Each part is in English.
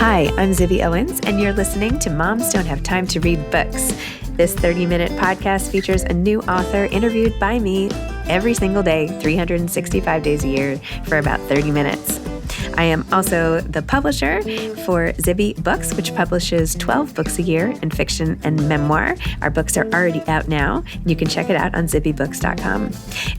Hi, I'm Zibby Owens, and you're listening to Moms Don't Have Time to Read Books. This 30-minute podcast features a new author interviewed by me every single day, 365 days a year, for about 30 minutes. I am also the publisher for Zibby Books, which publishes 12 books a year in fiction and memoir. Our books are already out now. You can check it out on zibbybooks.com.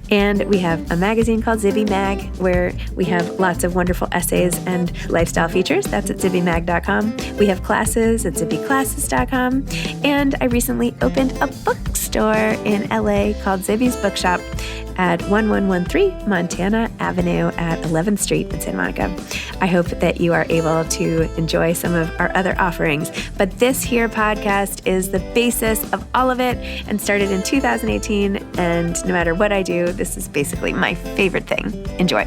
And we have a magazine called Zibby Mag, where we have lots of wonderful essays and lifestyle features. That's at zibbymag.com. We have classes at zibbyclasses.com. And I recently opened a bookstore in LA called Zibby's Bookshop at 1113 Montana Avenue at 11th Street in Santa Monica. I hope that you are able to enjoy some of our other offerings, but this here podcast is the basis of all of it and started in 2018, and no matter what I do, this is basically my favorite thing. Enjoy.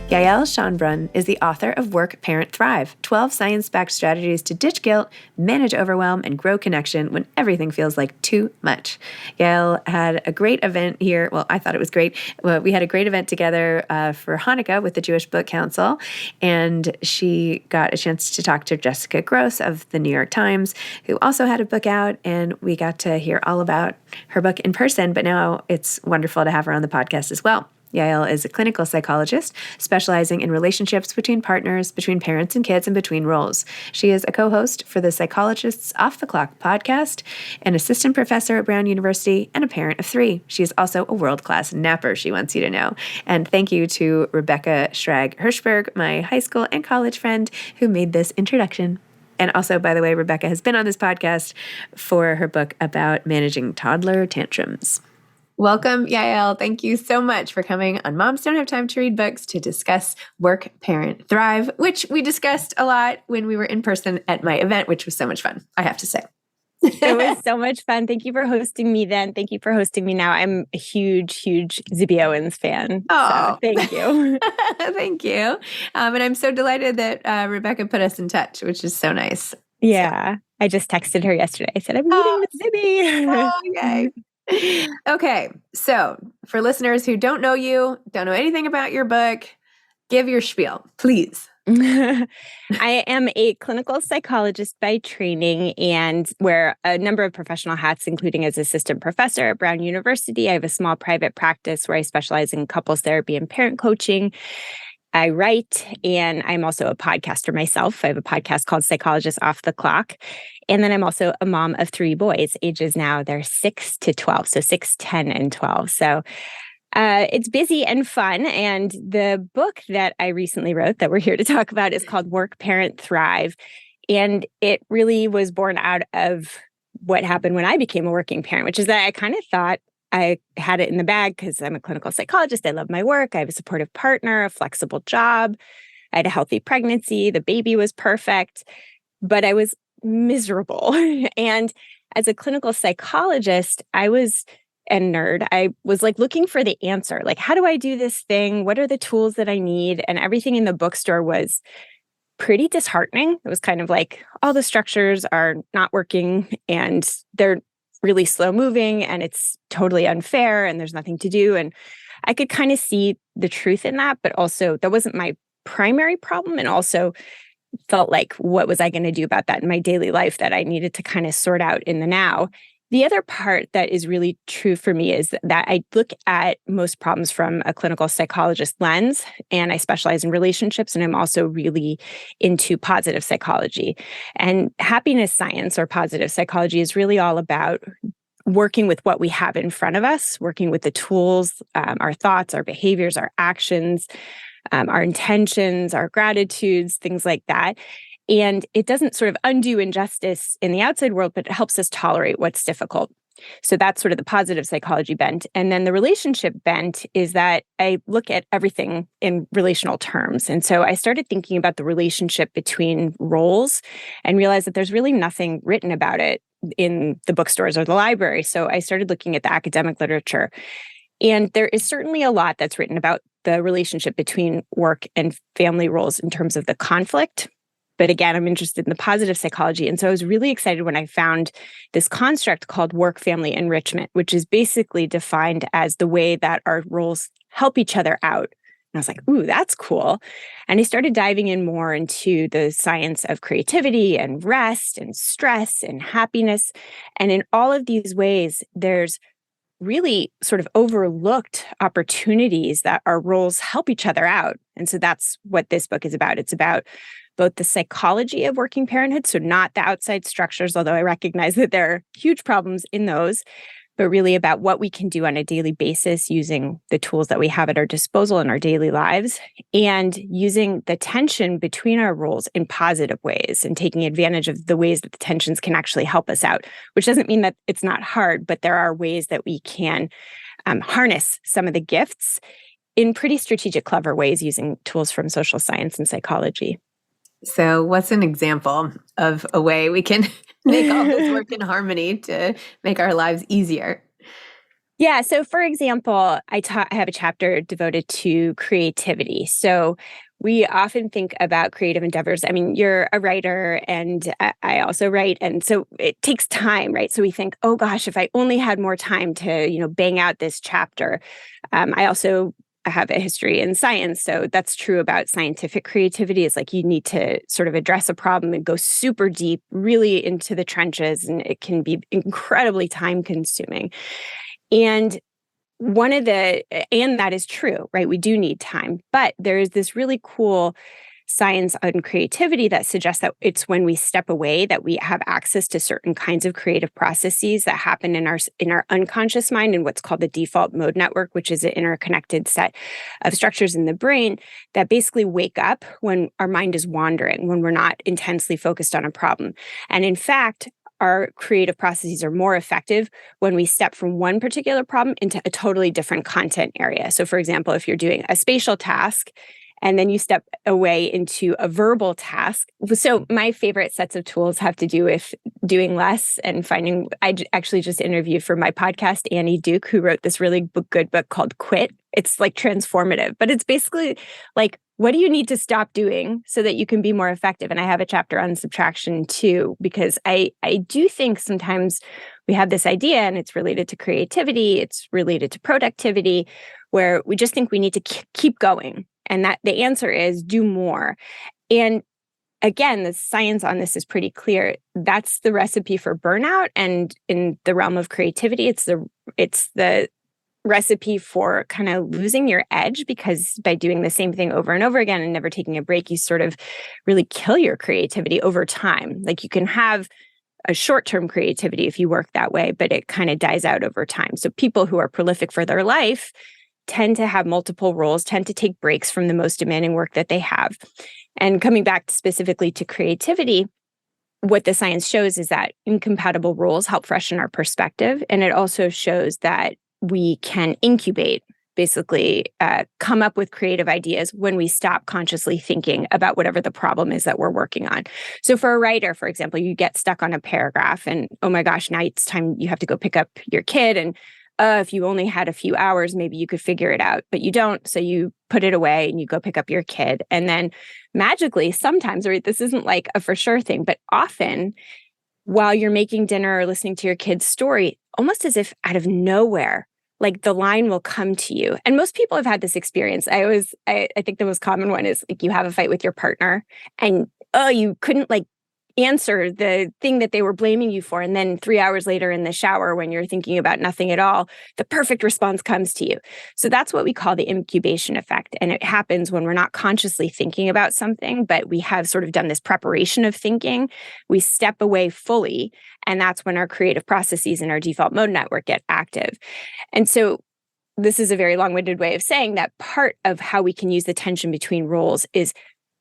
Yael Schonbrun is the author of Work, Parent, Thrive, 12 science-backed strategies to ditch guilt, manage overwhelm, and grow connection when everything feels like too much. Yael had a great event here. Well, I thought it was great. Well, we had a great event together for Hanukkah with the Jewish Book Council, and she got a chance to talk to Jessica Gross of the New York Times, who also had a book out, and we got to hear all about her book in person, but now it's wonderful to have her on the podcast as well. Yael is a clinical psychologist specializing in relationships between partners, between parents and kids, and between roles. She is a co-host for the Psychologist's Off the Clock podcast, an assistant professor at Brown University, and a parent of 3. She is also a world-class napper, she wants you to know. And thank you to Rebecca Schrag-Hirschberg, my high school and college friend, who made this introduction. And also, by the way, Rebecca has been on this podcast for her book about managing toddler tantrums. Welcome, Yael. Thank you so much for coming on Moms Don't Have Time to Read Books to discuss Work, Parent, Thrive, which we discussed a lot when we were in person at my event, which was so much fun, I have to say. It was so much fun. Thank you for hosting me then. Thank you for hosting me now. I'm a huge, huge Zibby Owens fan. Oh, so thank you. Thank you. And I'm so delighted that Rebecca put us in touch, which is so nice. Yeah. So. I just texted her yesterday. I said, I'm meeting with Zibby. Oh, yay. Okay, so for listeners who don't know you, don't know anything about your book, give your spiel, please. I am a clinical psychologist by training and wear a number of professional hats, including as assistant professor at Brown University. I have a small private practice where I specialize in couples therapy and parent coaching. I write, and I'm also a podcaster myself. I have a podcast called Psychologist Off the Clock. And then I'm also a mom of 3 boys, ages now they're 6 to 12, so 6, 10, and 12. So it's busy and fun. And the book that I recently wrote that we're here to talk about is called Work, Parent, Thrive. And it really was born out of what happened when I became a working parent, which is that I kind of thought I had it in the bag because I'm a clinical psychologist. I love my work. I have a supportive partner, a flexible job. I had a healthy pregnancy. The baby was perfect, but I was miserable. And as a clinical psychologist, I was a nerd. I was like looking for the answer. Like, how do I do this thing? What are the tools that I need? And everything in the bookstore was pretty disheartening. It was kind of like all the structures are not working and they're really slow moving and it's totally unfair and there's nothing to do. And I could kind of see the truth in that, but also that wasn't my primary problem. And also felt like, what was I going to do about that in my daily life that I needed to kind of sort out in the now? The other part that is really true for me is that I look at most problems from a clinical psychologist lens, and I specialize in relationships, and I'm also really into positive psychology. And happiness science or positive psychology is really all about working with what we have in front of us, working with the tools, our thoughts, our behaviors, our actions, our intentions, our gratitudes, things like that. And it doesn't sort of undo injustice in the outside world, but it helps us tolerate what's difficult. So that's sort of the positive psychology bent. And then the relationship bent is that I look at everything in relational terms. And so I started thinking about the relationship between roles and realized that there's really nothing written about it in the bookstores or the library. So I started looking at the academic literature. And there is certainly a lot that's written about the relationship between work and family roles in terms of the conflict. But again, I'm interested in the positive psychology. And so I was really excited when I found this construct called work-family enrichment, which is basically defined as the way that our roles help each other out And I was like, ooh, that's cool. And I started diving in more into the science of creativity and rest and stress and happiness. And in all of these ways, there's really sort of overlooked opportunities that our roles help each other out. And so that's what this book is about. It's about both the psychology of working parenthood, so not the outside structures, although I recognize that there are huge problems in those, but really about what we can do on a daily basis using the tools that we have at our disposal in our daily lives, and using the tension between our roles in positive ways and taking advantage of the ways that the tensions can actually help us out, which doesn't mean that it's not hard, but there are ways that we can harness some of the gifts in pretty strategic, clever ways using tools from social science and psychology. So what's an example of a way we can make all this work in harmony to make our lives easier? Yeah. So for example, I have a chapter devoted to creativity. So we often think about creative endeavors. I mean, you're a writer and I also write. And so it takes time, right? So we think, oh gosh, if I only had more time to, bang out this chapter. I have a history in science. So that's true about scientific creativity. It's like you need to sort of address a problem and go super deep, really into the trenches, and it can be incredibly time consuming. And that is true, right? We do need time, but there is this really cool science on creativity that suggests that it's when we step away that we have access to certain kinds of creative processes that happen in our unconscious mind, in what's called the default mode network, which is an interconnected set of structures in the brain that basically wake up when our mind is wandering, when we're not intensely focused on a problem. And in fact, our creative processes are more effective when we step from one particular problem into a totally different content area. So for example, if you're doing a spatial task and then you step away into a verbal task. So my favorite sets of tools have to do with doing less and finding. Actually just interviewed for my podcast Annie Duke, who wrote this really good book called Quit. It's like transformative, but it's basically like, what do you need to stop doing so that you can be more effective? And I have a chapter on subtraction too, because I do think sometimes we have this idea, and it's related to creativity, it's related to productivity, where we just think we need to keep going. And that the answer is do more. And again, the science on this is pretty clear. That's the recipe for burnout. And in the realm of creativity, it's the recipe for kind of losing your edge, because by doing the same thing over and over again and never taking a break, you sort of really kill your creativity over time. Like you can have a short-term creativity if you work that way, but it kind of dies out over time. So people who are prolific for their life tend to have multiple roles, tend to take breaks from the most demanding work that they have. And coming back specifically to creativity, what the science shows is that incompatible roles help freshen our perspective. And it also shows that we can incubate, basically come up with creative ideas when we stop consciously thinking about whatever the problem is that we're working on. So for a writer, for example, you get stuck on a paragraph and, oh my gosh, now it's time you have to go pick up your kid. And if you only had a few hours, maybe you could figure it out, but you don't. So you put it away and you go pick up your kid. And then magically, sometimes, right, this isn't like a for sure thing, but often while you're making dinner or listening to your kid's story, almost as if out of nowhere, like the line will come to you. And most people have had this experience. I think the most common one is like you have a fight with your partner and, you couldn't like answer the thing that they were blaming you for. And then 3 hours later in the shower, when you're thinking about nothing at all, the perfect response comes to you. So that's what we call the incubation effect. And it happens when we're not consciously thinking about something, but we have sort of done this preparation of thinking. We step away fully. And that's when our creative processes in our default mode network get active. And so this is a very long-winded way of saying that part of how we can use the tension between roles is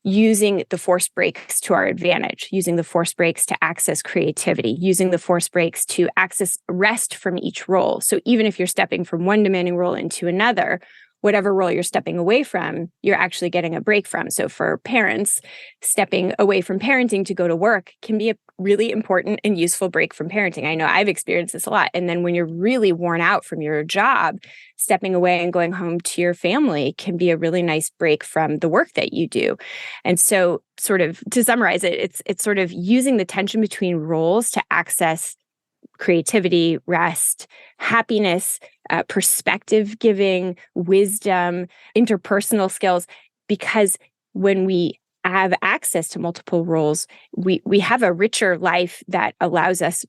using the force breaks to our advantage, using the force breaks to access creativity, using the force breaks to access rest from each role. So even if you're stepping from one demanding role into another, whatever role you're stepping away from, you're actually getting a break from. So for parents, stepping away from parenting to go to work can be a really important and useful break from parenting. I know I've experienced this a lot. And then when you're really worn out from your job, stepping away and going home to your family can be a really nice break from the work that you do. And so sort of to summarize it, it's sort of using the tension between roles to access creativity, rest, happiness, perspective giving, wisdom, interpersonal skills, because when we have access to multiple roles, we have a richer life that allows us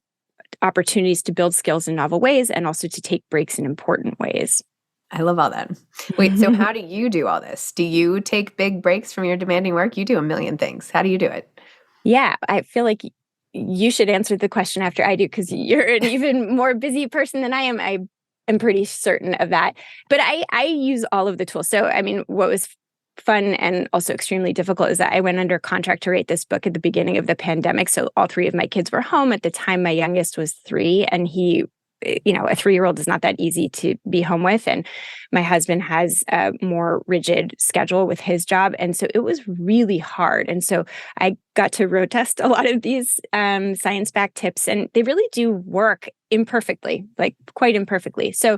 opportunities to build skills in novel ways and also to take breaks in important ways. I love all that. Wait, so how do you do all this? Do you take big breaks from your demanding work? You do a million things. How do you do it? Yeah, I feel like you should answer the question after I do, because you're an even more busy person than I am. I am pretty certain of that. But I use all of the tools. So, I mean, what was fun and also extremely difficult is that I went under contract to write this book at the beginning of the pandemic. So all three of my kids were home. At the time, my youngest was 3, and he, a 3-year-old is not that easy to be home with. And my husband has a more rigid schedule with his job. And so it was really hard. And so I got to road test a lot of these science-backed tips, and they really do work imperfectly, like quite imperfectly. So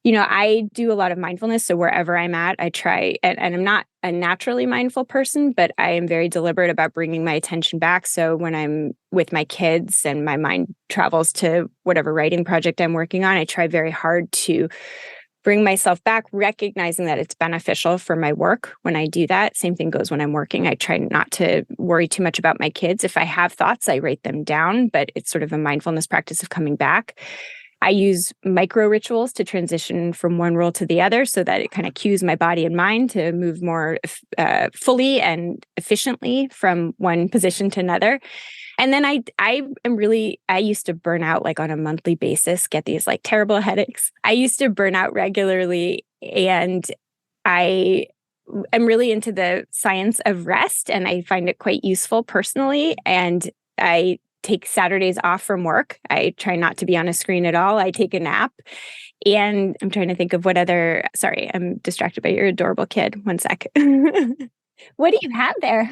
I do a lot of mindfulness. So wherever I'm at, I try, and I'm not a naturally mindful person, but I am very deliberate about bringing my attention back. So when I'm with my kids and my mind travels to whatever writing project I'm working on, I try very hard to bring myself back, recognizing that it's beneficial for my work when I do that. Same thing goes when I'm working. I try not to worry too much about my kids. If I have thoughts, I write them down, but it's sort of a mindfulness practice of coming back. I use micro rituals to transition from one role to the other so that it kind of cues my body and mind to move more fully and efficiently from one position to another. And then I used to burn out like on a monthly basis, get these like terrible headaches. I used to burn out regularly, and I am really into the science of rest, and I find it quite useful personally. And I take Saturdays off from work. I try not to be on a screen at all. I take a nap. And I'm trying to think of sorry, I'm distracted by your adorable kid. One sec. What do you have there?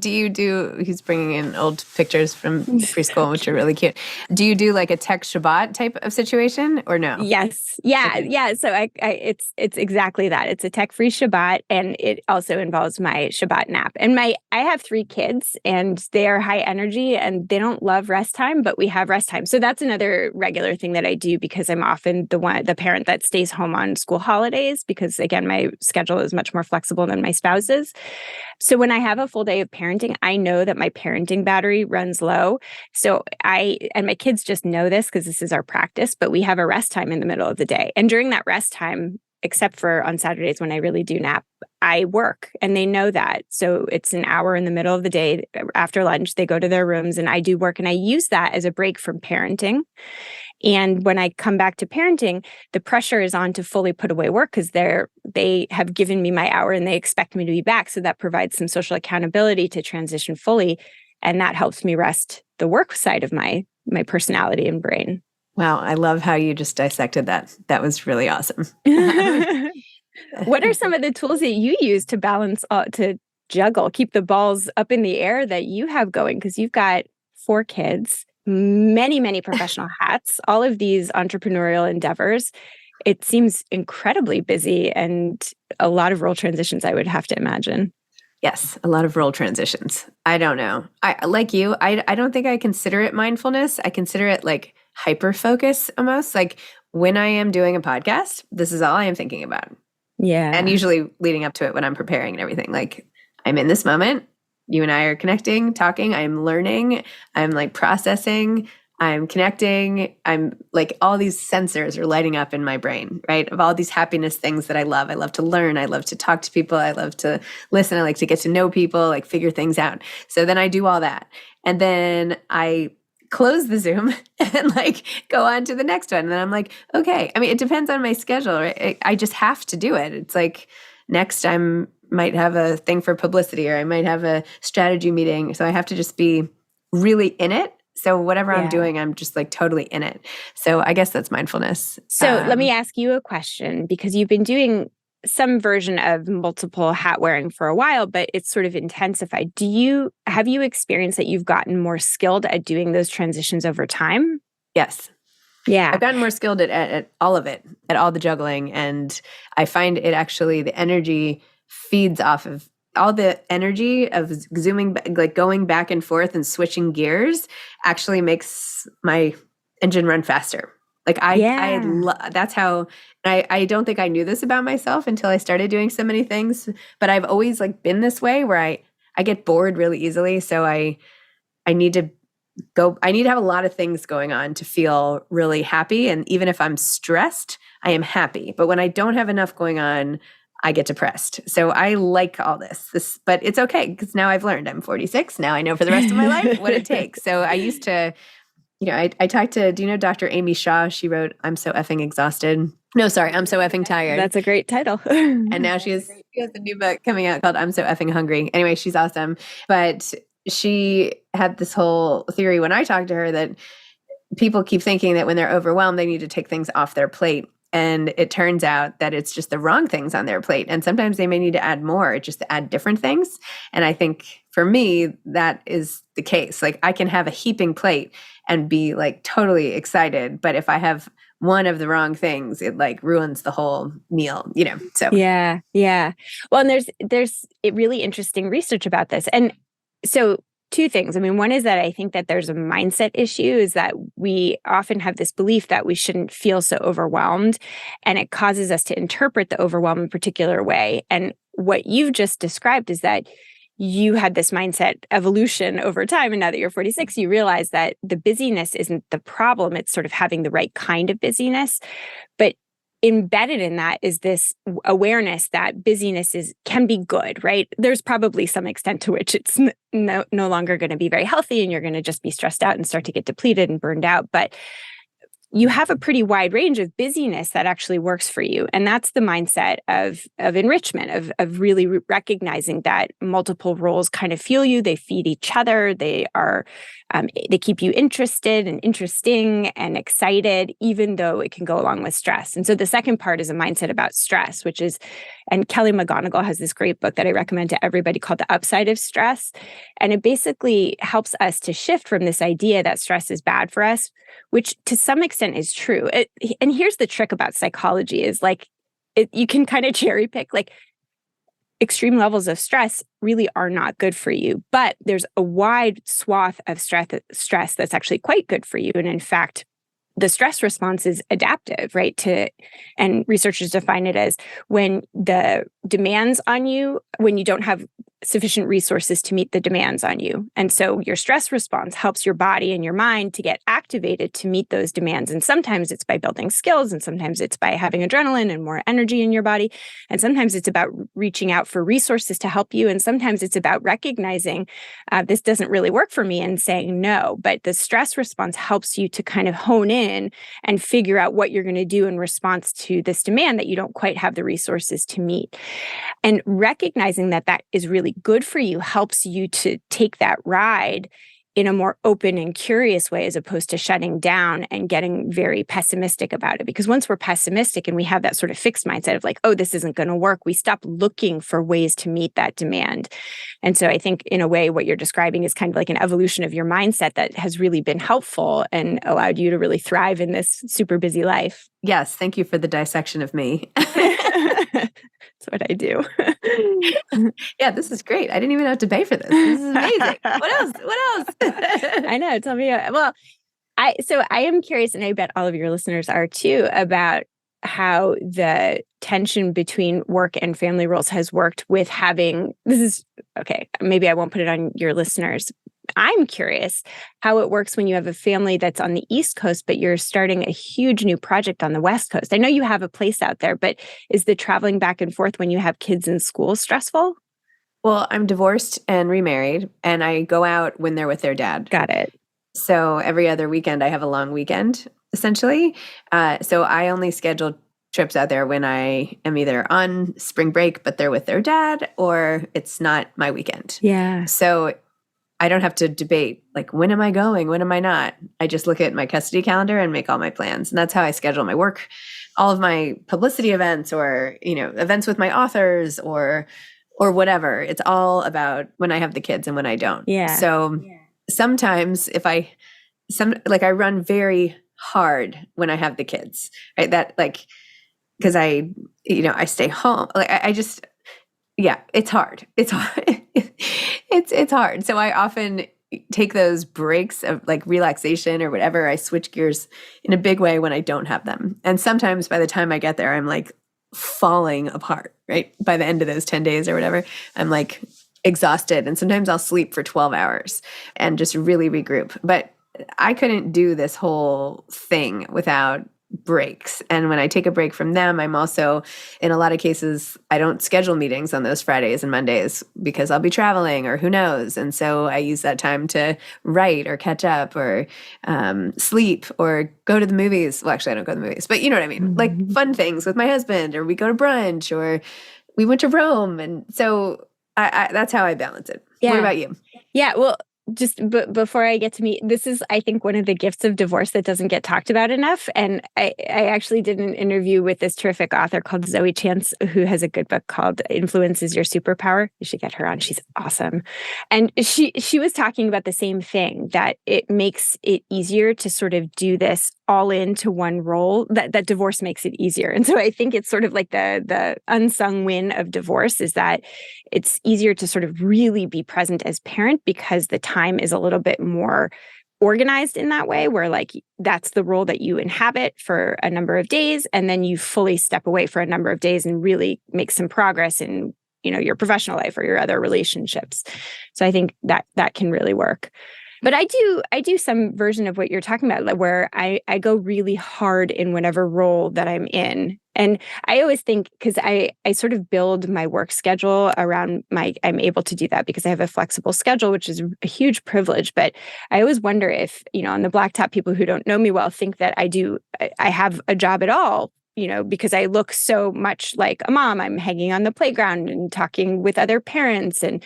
He's bringing in old pictures from preschool, which are really cute. Do you do like a tech Shabbat type of situation or no? Yes. Yeah. Okay. Yeah. So it's exactly that. It's a tech-free Shabbat, and it also involves my Shabbat nap. And I have 3 kids, and they are high energy, and they don't love rest time, but we have rest time. So that's another regular thing that I do, because I'm often the parent that stays home on school holidays, because again, my schedule is much more flexible than my spouse's. So when I have a full day of parenting, I know that my parenting battery runs low. So and my kids just know this because this is our practice, but we have a rest time in the middle of the day. And during that rest time, except for on Saturdays when I really do nap, I work, and they know that. So it's an hour in the middle of the day after lunch. They go to their rooms and I do work, and I use that as a break from parenting. And when I come back to parenting, the pressure is on to fully put away work because they have given me my hour and they expect me to be back. So that provides some social accountability to transition fully. And that helps me rest the work side of my personality and brain. Wow. I love how you just dissected that. That was really awesome. What are some of the tools that you use to balance, to juggle, keep the balls up in the air that you have going? Because you've got 4 kids, many, many professional hats, all of these entrepreneurial endeavors. It seems incredibly busy, and a lot of role transitions, I would have to imagine. Yes, a lot of role transitions. I don't know. Like you, I don't think I consider it mindfulness. I consider it like hyper focus almost. Like when I am doing a podcast, this is all I am thinking about. Yeah. And usually leading up to it when I'm preparing and everything. Like I'm in this moment. You and I are connecting, talking. I'm learning. I'm like processing. I'm connecting. I'm like all these sensors are lighting up in my brain, right? Of all these happiness things that I love. I love to learn. I love to talk to people. I love to listen. I like to get to know people, like figure things out. So then I do all that. And then I close the Zoom and like go on to the next one. And then I'm like, okay. I mean, it depends on my schedule, right? I just have to do it. It's like next might have a thing for publicity, or I might have a strategy meeting. So I have to just be really in it. So whatever I'm doing, I'm just like totally in it. So I guess that's mindfulness. So let me ask you a question, because you've been doing some version of multiple hat wearing for a while, but it's sort of intensified. Have you experienced that you've gotten more skilled at doing those transitions over time? Yes. Yeah. I've gotten more skilled at all of it, at all the juggling. And I find it actually, the energy feeds off of all the energy of zooming, like going back and forth and switching gears actually makes my engine run faster. Like that's how, I don't think I knew this about myself until I started doing so many things, but I've always like been this way where I get bored really easily. So I need to have a lot of things going on to feel really happy. And even if I'm stressed, I am happy. But when I don't have enough going on, I get depressed. So I like all this, but it's okay because now I've learned. I'm 46. Now I know for the rest of my life what it takes. So I used to, I talked to, do you know Dr. Amy Shaw? She wrote, I'm so effing exhausted. No, sorry, I'm so effing tired. That's a great title. And now she has a new book coming out called I'm So Effing Hungry. Anyway, she's awesome. But she had this whole theory when I talked to her that people keep thinking that when they're overwhelmed, they need to take things off their plate. And it turns out that it's just the wrong things on their plate. And sometimes they may need to add more, just to add different things. And I think for me, that is the case. Like I can have a heaping plate and be like totally excited. But if I have one of the wrong things, it like ruins the whole meal, so. Yeah. Well, and there's really interesting research about this. And so two things. I mean, one is that I think that there's a mindset issue, is that we often have this belief that we shouldn't feel so overwhelmed, and it causes us to interpret the overwhelm in a particular way. And what you've just described is that you had this mindset evolution over time. And now that you're 46, you realize that the busyness isn't the problem. It's sort of having the right kind of busyness. But embedded in that is this awareness that busyness can be good, right? There's probably some extent to which it's no longer going to be very healthy, and you're going to just be stressed out and start to get depleted and burned out. But you have a pretty wide range of busyness that actually works for you. And that's the mindset of enrichment, of really recognizing that multiple roles kind of fuel you. They feed each other. They are, they keep you interested and interesting and excited, even though it can go along with stress. And so the second part is a mindset about stress, which is, and Kelly McGonigal has this great book that I recommend to everybody called The Upside of Stress. And it basically helps us to shift from this idea that stress is bad for us, which to some extent is true. And here's the trick about psychology is like, you can kind of cherry pick, like extreme levels of stress really are not good for you, but there's a wide swath of stress that's actually quite good for you. And in fact, the stress response is adaptive, right? And researchers define it as when the demands on you, when you don't have sufficient resources to meet the demands on you. And so your stress response helps your body and your mind to get activated to meet those demands. And sometimes it's by building skills, and sometimes it's by having adrenaline and more energy in your body. And sometimes it's about reaching out for resources to help you. And sometimes it's about recognizing this doesn't really work for me and saying no. But the stress response helps you to kind of hone in and figure out what you're going to do in response to this demand that you don't quite have the resources to meet. And recognizing that that is really good for you helps you to take that ride in a more open and curious way, as opposed to shutting down and getting very pessimistic about it. Because once we're pessimistic and we have that sort of fixed mindset of like, oh, this isn't going to work, we stop looking for ways to meet that demand. And so I think in a way, what you're describing is kind of like an evolution of your mindset that has really been helpful and allowed you to really thrive in this super busy life. Yes. Thank you for the dissection of me. That's what I do. Yeah, this is great. I didn't even have to pay for this. This is amazing. What else? I know. Tell me. Well, I am curious, and I bet all of your listeners are too, about how the tension between work and family roles has worked with having, this is, okay, maybe I won't put it on your listeners. I'm curious how it works when you have a family that's on the East Coast, but you're starting a huge new project on the West Coast. I know you have a place out there, but is the traveling back and forth when you have kids in school stressful? Well, I'm divorced and remarried, and I go out when they're with their dad. Got it. So every other weekend, I have a long weekend, essentially. So I only schedule trips out there when I am either on spring break, but they're with their dad, or it's not my weekend. Yeah. So I don't have to debate, like, when am I going? When am I not? I just look at my custody calendar and make all my plans. And that's how I schedule my work, all of my publicity events, or, events with my authors, or whatever. It's all about when I have the kids and when I don't. Yeah. So sometimes I run very hard when I have the kids, right? That because I stay home. Like it's hard. It's hard. It's hard. So I often take those breaks of like relaxation or whatever. I switch gears in a big way when I don't have them. And sometimes by the time I get there, I'm like falling apart, right? By the end of those 10 days or whatever, I'm like exhausted. And sometimes I'll sleep for 12 hours and just really regroup. But I couldn't do this whole thing without breaks. And when I take a break from them, I'm also, in a lot of cases, I don't schedule meetings on those Fridays and Mondays because I'll be traveling or who knows. And so I use that time to write or catch up or sleep or go to the movies. Well, actually, I don't go to the movies, but you know what I mean? Like fun things with my husband, or we go to brunch, or we went to Rome. And so that's how I balance it. Yeah. What about you? Yeah, well, just before I get to me, this is, I think, one of the gifts of divorce that doesn't get talked about enough. And I actually did an interview with this terrific author called Zoe Chance, who has a good book called Influence is Your Superpower. You should get her on. She's awesome. And she was talking about the same thing, that it makes it easier to sort of do this all into one role, that divorce makes it easier. And so I think it's sort of like the unsung win of divorce is that it's easier to sort of really be present as parent because the time is a little bit more organized in that way, where like that's the role that you inhabit for a number of days, and then you fully step away for a number of days and really make some progress in, you know, your professional life or your other relationships. So I think that can really work. But I do some version of what you're talking about, like where I go really hard in whatever role that I'm in. And I always think, because I sort of build my work schedule around I'm able to do that because I have a flexible schedule, which is a huge privilege. But I always wonder if, you know, on the blacktop, people who don't know me well think that I have a job at all, you know, because I look so much like a mom. I'm hanging on the playground and talking with other parents, and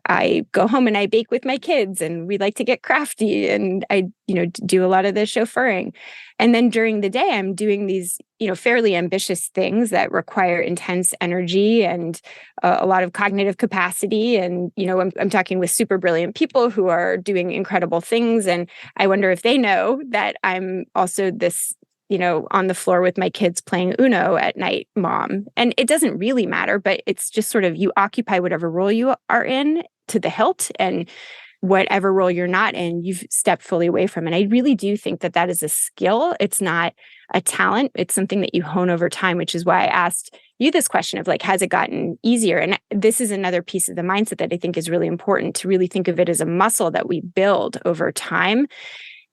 I go home and I bake with my kids, and we like to get crafty, and I, you know, do a lot of the chauffeuring. And then during the day, I'm doing these, you know, fairly ambitious things that require intense energy and a lot of cognitive capacity. And, you know, I'm talking with super brilliant people who are doing incredible things. And I wonder if they know that I'm also this, you know, on the floor with my kids playing Uno at night, mom. And it doesn't really matter, but it's just sort of, you occupy whatever role you are in to the hilt, and whatever role you're not in, you've stepped fully away from. And I really do think that that is a skill. It's not a talent. It's something that you hone over time, which is why I asked you this question of like, has it gotten easier? And this is another piece of the mindset that I think is really important, to really think of it as a muscle that we build over time.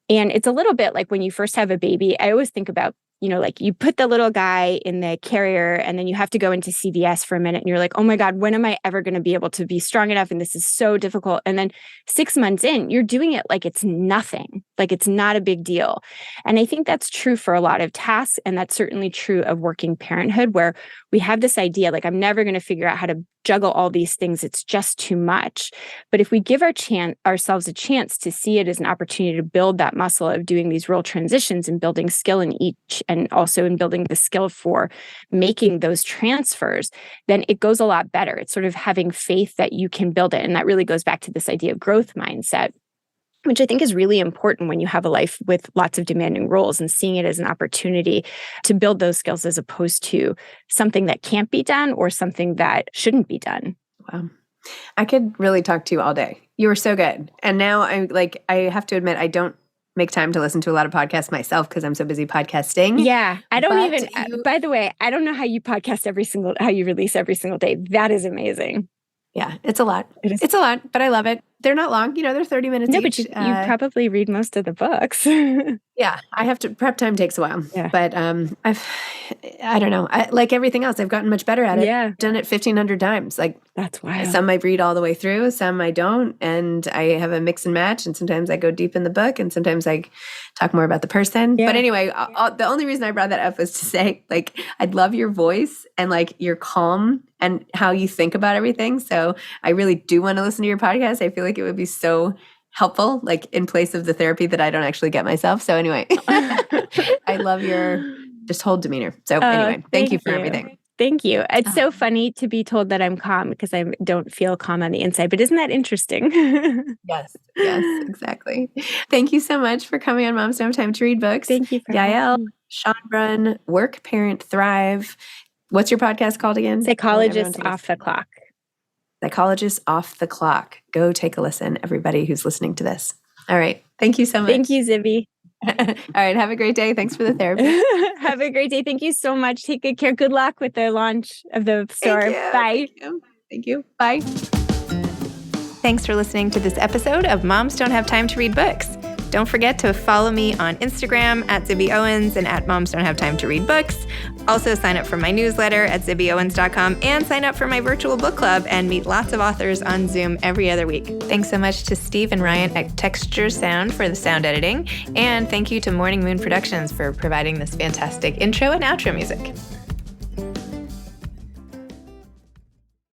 And it's a little bit like when you first have a baby, I always think about, you know, like you put the little guy in the carrier and then you have to go into CVS for a minute and you're like, oh my God, when am I ever going to be able to be strong enough? And this is so difficult. And then 6 months in, you're doing it like it's nothing, like it's not a big deal. And I think that's true for a lot of tasks. And that's certainly true of working parenthood, where we have this idea, like, I'm never going to figure out how to juggle all these things. It's just too much. But if we give ourselves a chance to see it as an opportunity to build that muscle of doing these role transitions and building skill in each, and also in building the skill for making those transfers, then it goes a lot better. It's sort of having faith that you can build it. And that really goes back to this idea of growth mindset, which I think is really important when you have a life with lots of demanding roles, and seeing it as an opportunity to build those skills as opposed to something that can't be done or something that shouldn't be done. Wow. I could really talk to you all day. You were so good. And now I have to admit, I don't make time to listen to a lot of podcasts myself because I'm so busy podcasting. Yeah. By the way, I don't know how you podcast how you release every single day. That is amazing. Yeah, it's a lot. It's a lot, but I love it. They're not long. They're 30 minutes each. No, but you probably read most of the books. Yeah, I have to. Prep time takes a while. Yeah. But I don't know. Like everything else, I've gotten much better at it. Yeah. I've done it 1,500 times. Like, that's wild. Some I read all the way through, some I don't. And I have a mix and match. And sometimes I go deep in the book and sometimes I talk more about the person. Yeah. But anyway, the only reason I brought that up was to say, like, I'd love your voice and like your calm and how you think about everything. So I really do want to listen to your podcast. I feel like it would be so helpful, like in place of the therapy that I don't actually get myself. So anyway, I love your just whole demeanor. So anyway, thank you for everything. Thank you. It's so funny to be told that I'm calm because I don't feel calm on the inside, but isn't that interesting? Yes, exactly. Thank you so much for coming on Moms Don't Have Time to Read Books. Thank you. Yael Schonbrun, Work, Parent, Thrive. What's your podcast called again? Psychologist Off the Clock. Psychologist Off the Clock. Go take a listen, everybody who's listening to this. All right. Thank you so much. Thank you, Zibby. All right. Have a great day. Thanks for the therapy. Have a great day. Thank you so much. Take good care. Good luck with the launch of the store. Bye. Thank you. Bye. Thanks for listening to this episode of Moms Don't Have Time to Read Books. Don't forget to follow me on Instagram at Zibby Owens and at Moms Don't Have Time to Read Books. Also sign up for my newsletter at zibbyowens.com and sign up for my virtual book club and meet lots of authors on Zoom every other week. Thanks so much to Steve and Ryan at Texture Sound for the sound editing. And thank you to Morning Moon Productions for providing this fantastic intro and outro music.